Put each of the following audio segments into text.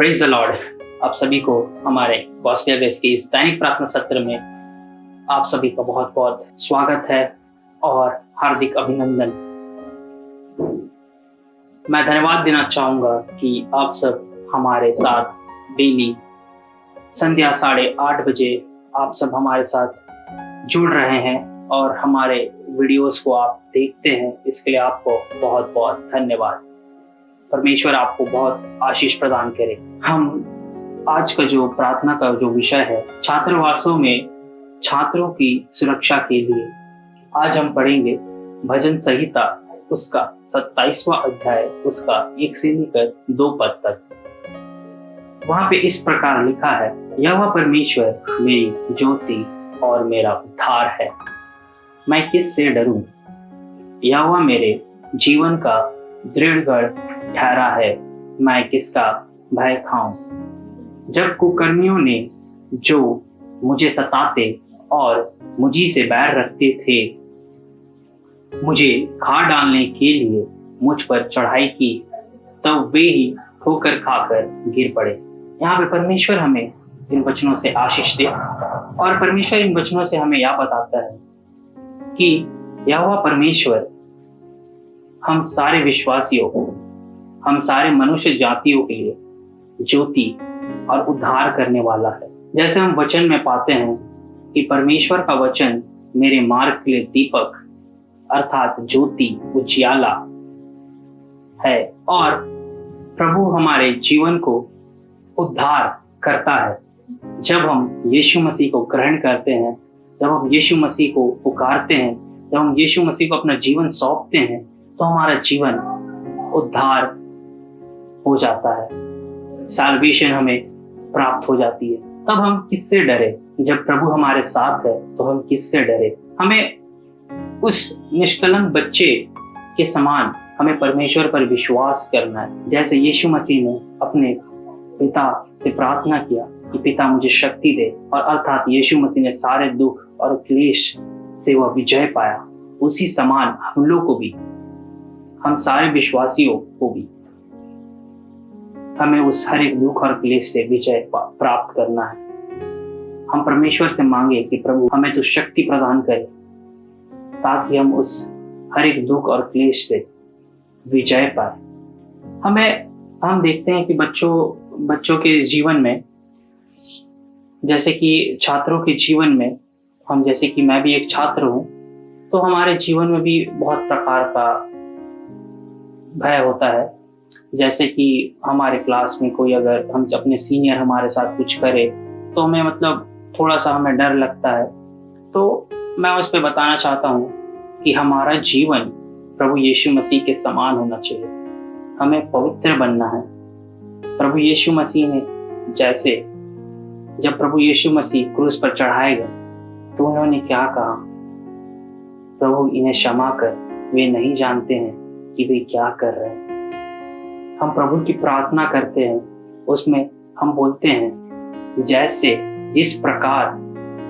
Praise the Lord. आप सभी को हमारे गॉस्पेल बेस के इस दैनिक प्रार्थना सत्र में आप सभी का बहुत बहुत स्वागत है और हार्दिक अभिनंदन। मैं धन्यवाद देना चाहूँगा कि आप सब हमारे साथ डेली संध्या 8:30 बजे आप सब हमारे साथ जुड़ रहे हैं और हमारे वीडियोस को आप देखते हैं। इसके लिए आपको बहुत बहुत धन्यवाद। परमेश्वर आपको बहुत आशीष प्रदान करे। हम आज का जो प्रार्थना का जो विषय है, छात्रावासों में छात्रों की सुरक्षा के लिए, आज हम पढ़ेंगे भजन संहिता उसका 27वां अध्याय, उसका 1 से लेकर 2 पद तक। वहां पे इस प्रकार लिखा है, यहोवा परमेश्वर मेरी ज्योति और मेरा उद्धार है, मैं किससे डरूं। यहोवा मेरे जीवन का दृढ़गढ़ ठहरा है, मैं किसका भय खाऊं। जब कुकर्मियों ने जो मुझे सताते और मुझी से बैर रखते थे, मुझे खा डालने के लिए मुझ पर चढ़ाई की, तब वे ही ठोकर खाकर गिर पड़े। यहाँ पे परमेश्वर हमें इन वचनों से आशीष दे और परमेश्वर इन वचनों से हमें यह बताता है कि यहोवा परमेश्वर हम सारे विश्वासियों को, हम सारे मनुष्य जातियों के लिए ज्योति और उद्धार करने वाला है। जैसे हम वचन में पाते हैं कि परमेश्वर का वचन मेरे मार्ग के लिए दीपक अर्थात ज्योति उजियाला है और प्रभु हमारे जीवन को उद्धार करता है। जब हम यीशु मसीह को ग्रहण करते हैं, जब हम यीशु मसीह को पुकारते हैं, जब हम यीशु मसीह को अपना जीवन सौंपते हैं, तो हमारा जीवन उद्धार हो जाता है, साल्वेशन हमें प्राप्त हो जाती है। तब हम किससे डरे? जब प्रभु हमारे साथ है तो हम किससे डरे? हमें उस निष्कलंक बच्चे के समान हमें परमेश्वर पर विश्वास करना है। जैसे यीशु मसीह ने अपने पिता से प्रार्थना किया कि पिता मुझे शक्ति दे, और अर्थात यीशु मसीह ने सारे दुख और क्लेश से वह विजय पाया, उसी समान हम लोग को भी, हम सारे विश्वासियों को भी हमें उस हर एक दुख और क्लेश से विजय प्राप्त करना है। हम परमेश्वर से मांगे कि प्रभु हमें तो शक्ति प्रदान करे ताकि हम उस हर एक दुख और क्लेश से विजय पाए। हम देखते हैं कि बच्चों के जीवन में, जैसे कि छात्रों के जीवन में, हम जैसे कि मैं भी एक छात्र हूँ, तो हमारे जीवन में भी बहुत प्रकार का भय होता है। जैसे कि हमारे क्लास में कोई, अगर हम अपने सीनियर हमारे साथ कुछ करे तो हमें थोड़ा सा हमें डर लगता है। तो मैं उस पर बताना चाहता हूँ कि हमारा जीवन प्रभु यीशु मसीह के समान होना चाहिए, हमें पवित्र बनना है। प्रभु यीशु मसीह ने जब प्रभु यीशु मसीह क्रूस पर चढ़ाए गए तो उन्होंने क्या कहा? प्रभु इन्हें क्षमा कर, वे नहीं जानते हैं कि वे क्या कर रहे हैं। हम प्रभु की प्रार्थना करते हैं, उसमें हम बोलते हैं, जिस प्रकार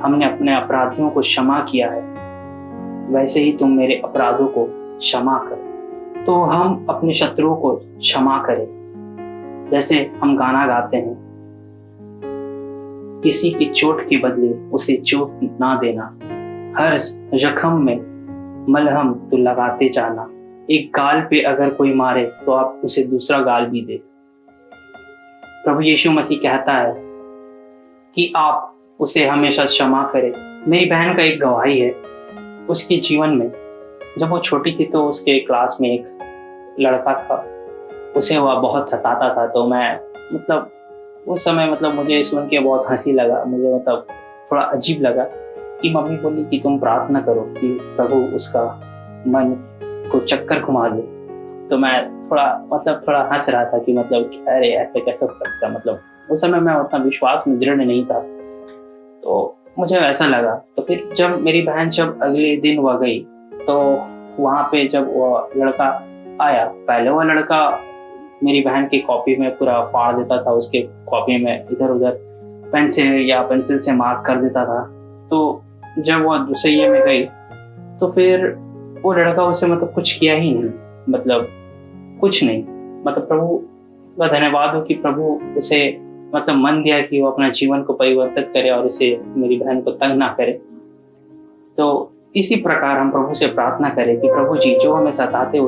हमने अपने अपराधियों को क्षमा किया है, वैसे ही तुम मेरे अपराधों को क्षमा कर। तो हम अपने शत्रुओं को क्षमा करें। जैसे हम गाना गाते हैं, किसी की चोट के बदले उसे चोट ना देना, हर जख्म में मलहम तो लगाते जाना, एक गाल पे अगर कोई मारे तो आप उसे दूसरा गाल भी दे। प्रभु यीशु मसीह कहता है कि आप उसे हमेशा क्षमा करें। मेरी बहन का एक गवाही है, उसके जीवन में जब वो छोटी थी तो उसके क्लास में एक लड़का था, उसे वह बहुत सताता था। तो मैं उस समय मुझे सुन के बहुत हंसी लगा, मुझे थोड़ा अजीब लगा कि मम्मी बोली कि तुम प्रार्थना करो कि प्रभु उसका मन को चक्कर घुमा दे। तो मैं थोड़ा हंस रहा था कि अरे ऐसे कैसे हो सकता, उस समय मैं उतना विश्वास में दृढ़ नहीं था, तो मुझे ऐसा लगा। तो फिर जब मेरी बहन अगले दिन वह गई तो वहाँ पे जब वह लड़का आया, पहले वह लड़का मेरी बहन की कॉपी में पूरा फाड़ देता था, उसके कॉपी में इधर उधर पेंसिल से मार्क कर देता था। तो जब वह दूसरे ये में गई तो फिर वो लड़का उसे कुछ किया ही नहीं, कुछ नहीं। प्रभु का धन्यवाद हो कि प्रभु उसे मतलब मन दिया कि वो अपना जीवन को परिवर्तित करे और उसे मेरी बहन को तंग ना करे। तो इसी प्रकार हम प्रभु से प्रार्थना करें कि प्रभु जी जो हमें सताते हो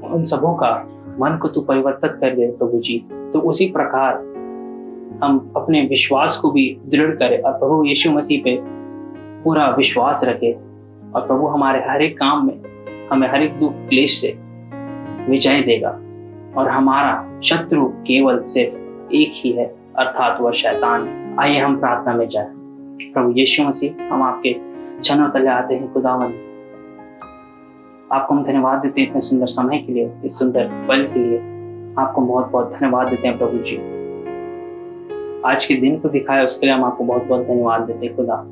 उन सबों का मन को तू परिवर्तित कर दे प्रभु जी। तो उसी प्रकार हम अपने विश्वास को भी दृढ़ करें और प्रभु यीशु मसीह पे पूरा विश्वास रखें और प्रभु हमारे हर एक काम में हमें हर एक दुख क्लेश से विजय देगा और हमारा शत्रु केवल सिर्फ एक ही है, अर्थात वह शैतान। आइए हम प्रार्थना में जाएं। प्रभु यीशु मसीह, हम आपके चरणों तले आते हैं खुदावन। आपको हम धन्यवाद देते हैं इतने सुंदर समय के लिए, इस सुंदर पल के लिए आपको बहुत बहुत धन्यवाद देते हैं प्रभु जी। आज के दिन को दिखाया उसके लिए हम आपको बहुत बहुत धन्यवाद देते हैं खुदा।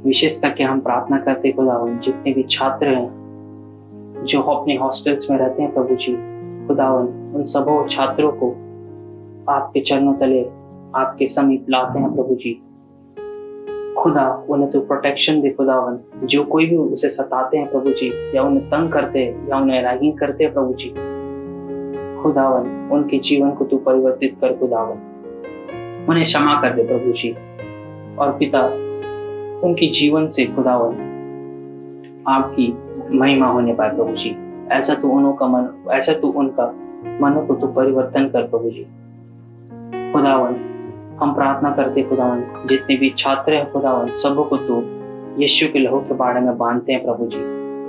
विशेष करके हम प्रार्थना करते हैं खुदावन, जितने भी छात्र हैं जो अपने हॉस्टल्स में रहते हैं प्रभु जी, खुदावन उन सबों छात्रों को आपके चरणों तले आपके समीप लाते हैं प्रभु जी। खुदा उन्हें तो प्रोटेक्शन दे खुदावन, जो कोई भी उसे सताते हैं प्रभु जी या उन्हें तंग करते हैं या उन्हें रैगिंग करते हैं प्रभु जी, खुदावन उनके जीवन को तू परिवर्तित कर खुदावन, उन्हें क्षमा कर दे प्रभु जी। और पिता उनके जीवन से खुदावन आपकी महिमा होने पाए प्रभु जी। ऐसा तो उनका मनों को तू परिवर्तन कर प्रभु जी। खुदावन हम प्रार्थना करते खुदावन, जितने भी छात्र हैं खुदावन सबों को तू यीशु के लहू के बारे में बांधते हैं प्रभु जी।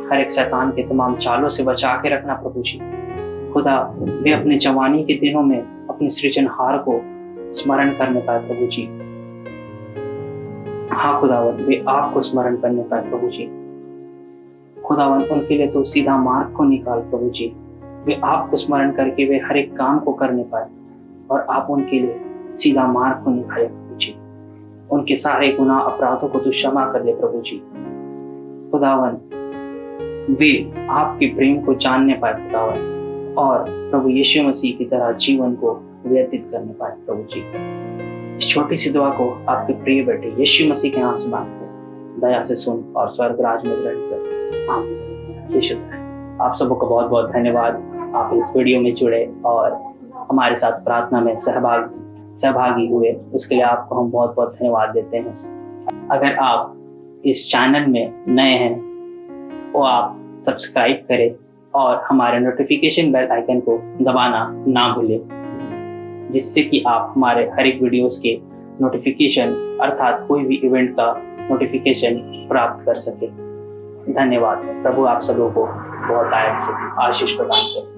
हर एक शैतान के तमाम चालों से बचा के रखना प्रभु जी। खुदा वे अपने जवानी के दिनों में अपने सृजनहार को स्मरण करने पाए प्रभु जी। हाँ खुदावन, वे आपको स्मरण करने पाए प्रभु जी। खुदावन उनके लिए तो सीधा मार्ग को निकाल प्रभु जी। वे आपको स्मरण करके वे हर एक काम को करने पाए और आप उनके लिए सीधा मार्ग को निकाले प्रभु जी। उनके सारे गुनाह अपराधों को तू क्षमा कर दे प्रभु जी। खुदावन वे आपके प्रेम को जानने पाए खुदावन और प्रभु यीशु मसीह की तरह जीवन को व्यतीत करने पाए प्रभु जी। इस छोटी सी दुआ को आपके प्रिय बेटे यीशु मसीह के नाम से मांगते हैं, दया से सुन और स्वर्ग राज में ग्रहण कर। आमीन। यीशु आप सबको का बहुत बहुत धन्यवाद। आप इस वीडियो में जुड़े और हमारे साथ प्रार्थना में सहभागी हुए, उसके लिए आपको हम बहुत बहुत धन्यवाद देते हैं। अगर आप इस चैनल में नए हैं तो आप सब्सक्राइब करें और हमारे नोटिफिकेशन बेल आइकन को दबाना ना भूलें, जिससे कि आप हमारे हर एक वीडियोस के नोटिफिकेशन अर्थात कोई भी इवेंट का नोटिफिकेशन प्राप्त कर सके। धन्यवाद। प्रभु आप सबों को बहुत आयत से आशीष प्रदान करें।